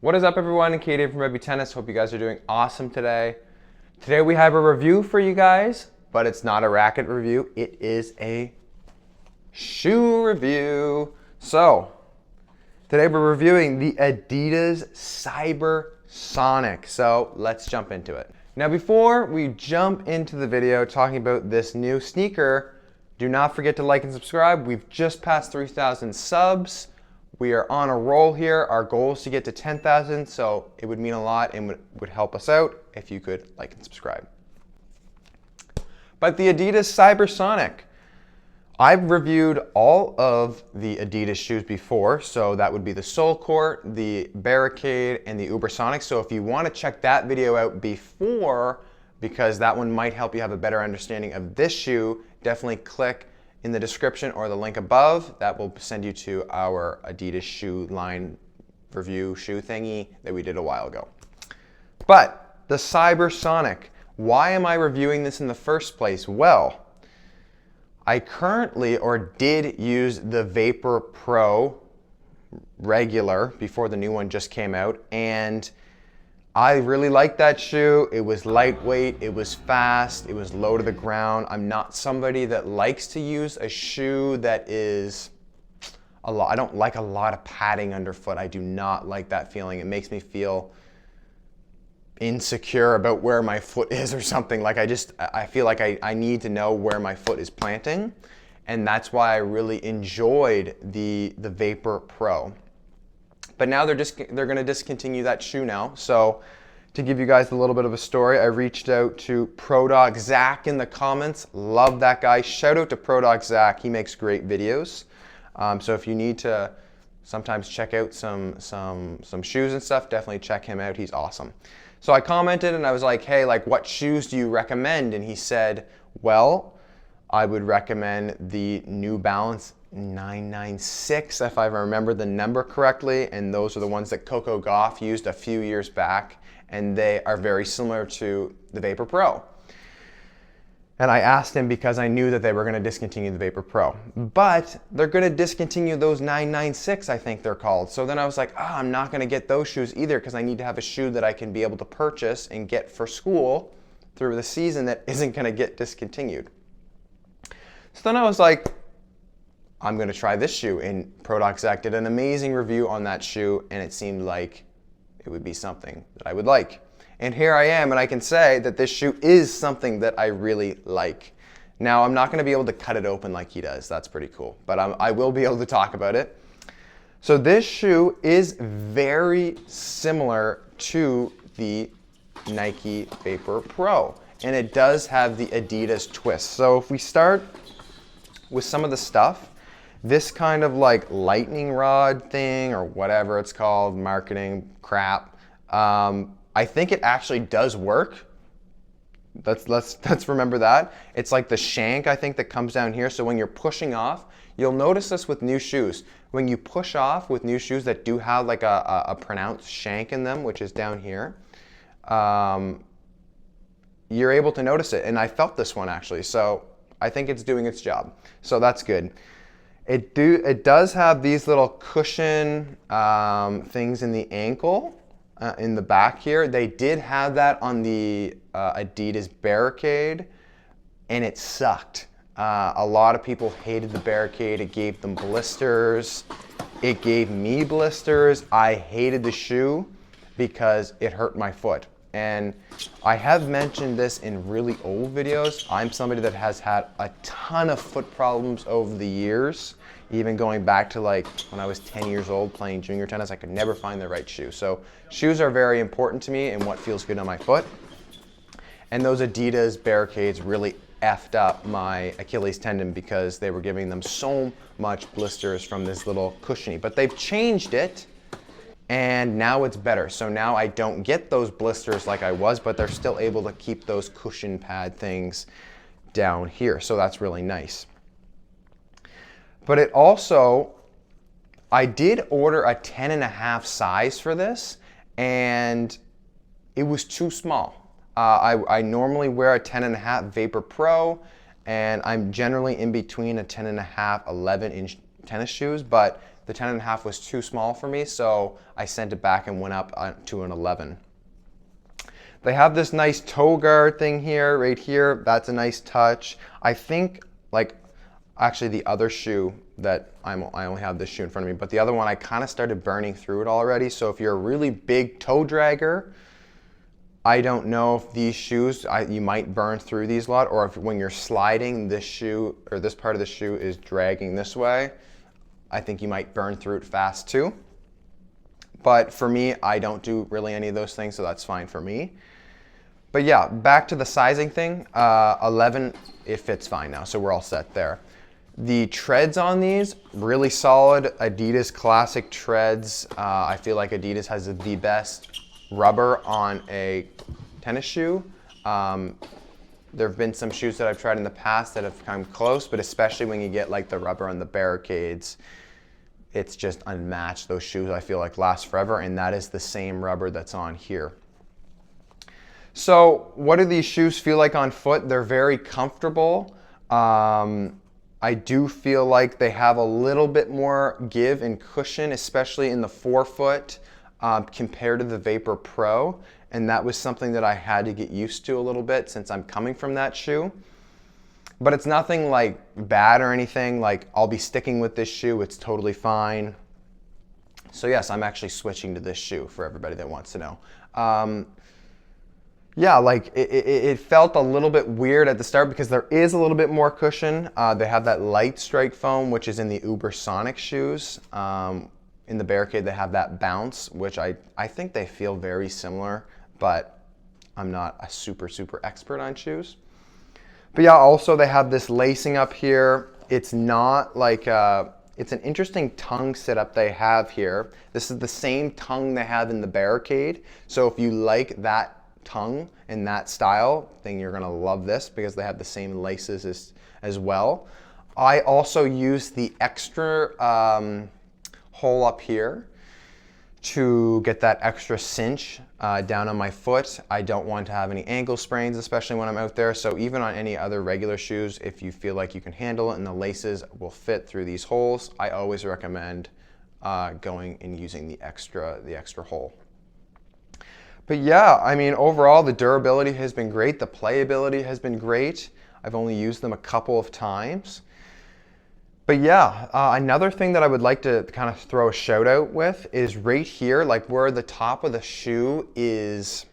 What is up, everyone? Katie from Rugby Tennis. Hope you guys are doing awesome today. Today we have a review for you guys, but it's not a racket review. It is a shoe review. So today we're reviewing the Adidas Cybersonic. So let's jump into it. Now, before we jump into the video talking about this new sneaker, do not forget to like and subscribe. We've just passed 3,000 subs. We are on a roll here. Our goal is to get to 10,000, so it would mean a lot and would help us out if you could like and subscribe. But the Adidas Cybersonic. I've reviewed all of the Adidas shoes before, so that would be the Sole Court, the Barricade, and the Ubersonic. So if you want to check that video out before, because that one might help you have a better understanding of this shoe, definitely click in the description or the link above. That will send you to our Adidas shoe line review shoe thingy that we did a while ago. But the Cybersonic, why am I reviewing this in the first place? Well, I currently, or did use the Vapor Pro regular before the new one just came out, and I really liked that shoe. It was lightweight, it was fast, it was low to the ground. I'm not somebody that likes to use a shoe that is a lot. I don't like a lot of padding underfoot. I do not like that feeling. It makes me feel insecure about where my foot is or something. Like I feel like I need to know where my foot is planting. And that's why I really enjoyed the Vapor Pro. But now they're going to discontinue that shoe now. So to give you guys a little bit of a story, I reached out to ProDoc Zach in the comments. Love that guy. Shout out to ProDoc Zach. He makes great videos. So if you need to sometimes check out some shoes and stuff, definitely check him out. He's awesome. So I commented and I was like, hey, like, what shoes do you recommend? And he said, well, I would recommend the New Balance 996, if I remember the number correctly, and those are the ones that Coco Gauff used a few years back, and they are very similar to the Vapor Pro. And I asked him because I knew that they were going to discontinue the Vapor Pro, but they're going to discontinue those 996, I think they're called. So then I was like, I'm not going to get those shoes either, because I need to have a shoe that I can be able to purchase and get for school through the season that isn't going to get discontinued. So then I was like, I'm going to try this shoe, and ProDoc Zach did an amazing review on that shoe, and it seemed like it would be something that I would like. And here I am, and I can say that this shoe is something that I really like. Now, I'm not going to be able to cut it open like he does. That's pretty cool, but I will be able to talk about it. So this shoe is very similar to the Nike Vapor Pro, and it does have the Adidas twist. So if we start with some of the stuff, this kind of like lightning rod thing, or whatever it's called, marketing crap, I think it actually does work. Let's remember that. It's like the shank, I think, that comes down here. So when you're pushing off, you'll notice this with new shoes. When you push off with new shoes that do have like a pronounced shank in them, which is down here, you're able to notice it. And I felt this one actually. So I think it's doing its job. So that's good. It does have these little cushion things in the ankle, in the back here. They did have that on the Adidas Barricade, and it sucked. A lot of people hated the Barricade. It gave them blisters. It gave me blisters. I hated the shoe because it hurt my foot. And I have mentioned this in really old videos. I'm somebody that has had a ton of foot problems over the years, even going back to like when I was 10 years old playing junior tennis. I could never find the right shoe. So shoes are very important to me and what feels good on my foot. And those Adidas Barricades really effed up my Achilles tendon because they were giving them so much blisters from this little cushiony. But they've changed it, and now it's better. So now I don't get those blisters like I was, but they're still able to keep those cushion pad things down here. So that's really nice. But it also, I did order a 10.5 size for this, and it was too small. I normally wear a 10.5 Vapor Pro, and I'm generally in between a 10.5, 11 inch tennis shoes, but the 10.5 was too small for me, so I sent it back and went up to an 11. They have this nice toe guard thing here, right here. That's a nice touch. I think, like, actually the other shoe that I only have this shoe in front of me, but the other one I kind of started burning through it already. So if you're a really big toe dragger, I don't know if these shoes, you might burn through these a lot, or if when you're sliding, this shoe or this part of the shoe is dragging this way, I think you might burn through it fast too. But for me, I don't do really any of those things, so that's fine for me. But yeah, back to the sizing thing, 11, it fits fine now, so we're all set there. The treads on these, really solid Adidas classic treads. I feel like Adidas has the best rubber on a tennis shoe. There have been some shoes that I've tried in the past that have come close, but especially when you get like the rubber on the Barricades, it's just unmatched. Those shoes I feel like last forever, and that is the same rubber that's on here. So what do these shoes feel like on foot? They're very comfortable. I do feel like they have a little bit more give and cushion, especially in the forefoot compared to the Vapor Pro. And that was something that I had to get used to a little bit since I'm coming from that shoe. But it's nothing like bad or anything. Like, I'll be sticking with this shoe. It's totally fine. So yes, I'm actually switching to this shoe for everybody that wants to know. Yeah, like it felt a little bit weird at the start because there is a little bit more cushion. They have that light strike foam, which is in the Ubersonic shoes. In the Barricade, they have that bounce, which I think they feel very similar, but I'm not a super expert on shoes. But yeah, also they have this lacing up here. It's not like, it's an interesting tongue setup they have here. This is the same tongue they have in the Barricade. So if you like that tongue in that style, then you're gonna love this because they have the same laces as well. I also use the extra hole up here to get that extra cinch down on my foot. I don't want to have any ankle sprains, especially when I'm out there. So even on any other regular shoes, if you feel like you can handle it and the laces will fit through these holes, I always recommend going and using the extra hole. But yeah, I mean, overall, the durability has been great. The playability has been great. I've only used them a couple of times. But yeah, another thing that I would like to kind of throw a shout out with is right here, like where the top of the shoe is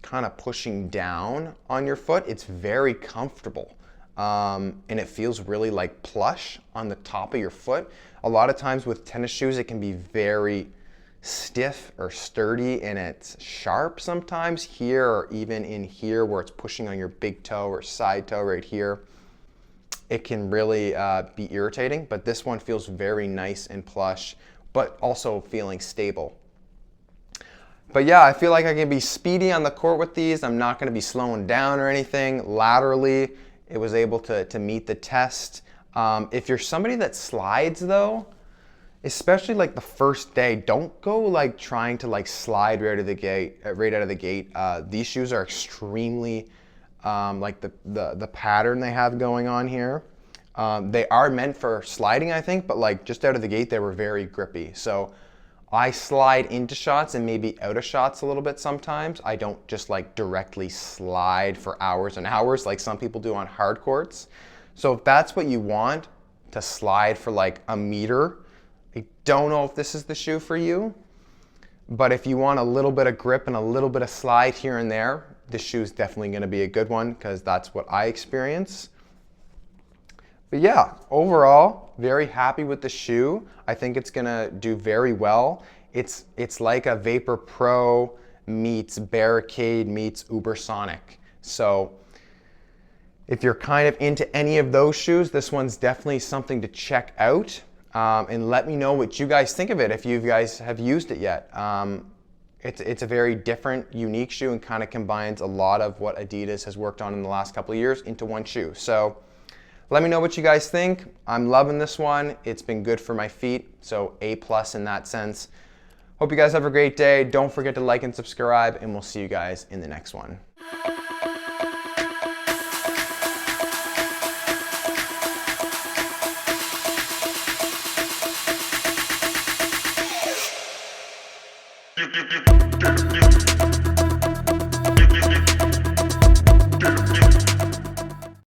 kind of pushing down on your foot. It's very comfortable. And it feels really like plush on the top of your foot. A lot of times with tennis shoes, it can be very stiff or sturdy and it's sharp sometimes here, or even in here where it's pushing on your big toe or side toe right here. It can really be irritating, but this one feels very nice and plush, but also feeling stable. But yeah, I feel like I can be speedy on the court with these. I'm not gonna be slowing down or anything. Laterally, it was able to meet the test. If you're somebody that slides though, especially like the first day, don't go like trying to like slide right out of the gate. These shoes are extremely, like the pattern they have going on here. They are meant for sliding, I think, but like just out of the gate, they were very grippy. So I slide into shots and maybe out of shots a little bit sometimes. I don't just like directly slide for hours and hours like some people do on hard courts. So if that's what you want, to slide for like a meter, I don't know if this is the shoe for you, but if you want a little bit of grip and a little bit of slide here and there, this shoe is definitely going to be a good one because that's what I experience. But yeah, overall, very happy with the shoe. I think it's going to do very well. It's like a Vapor Pro meets Barricade meets Ubersonic. So if you're kind of into any of those shoes, this one's definitely something to check out. And let me know what you guys think of it if you guys have used it yet. It's a very different, unique shoe and kind of combines a lot of what Adidas has worked on in the last couple of years into one shoe. So let me know what you guys think. I'm loving this one. It's been good for my feet, so A+ in that sense. Hope you guys have a great day. Don't forget to like and subscribe, and we'll see you guys in the next one.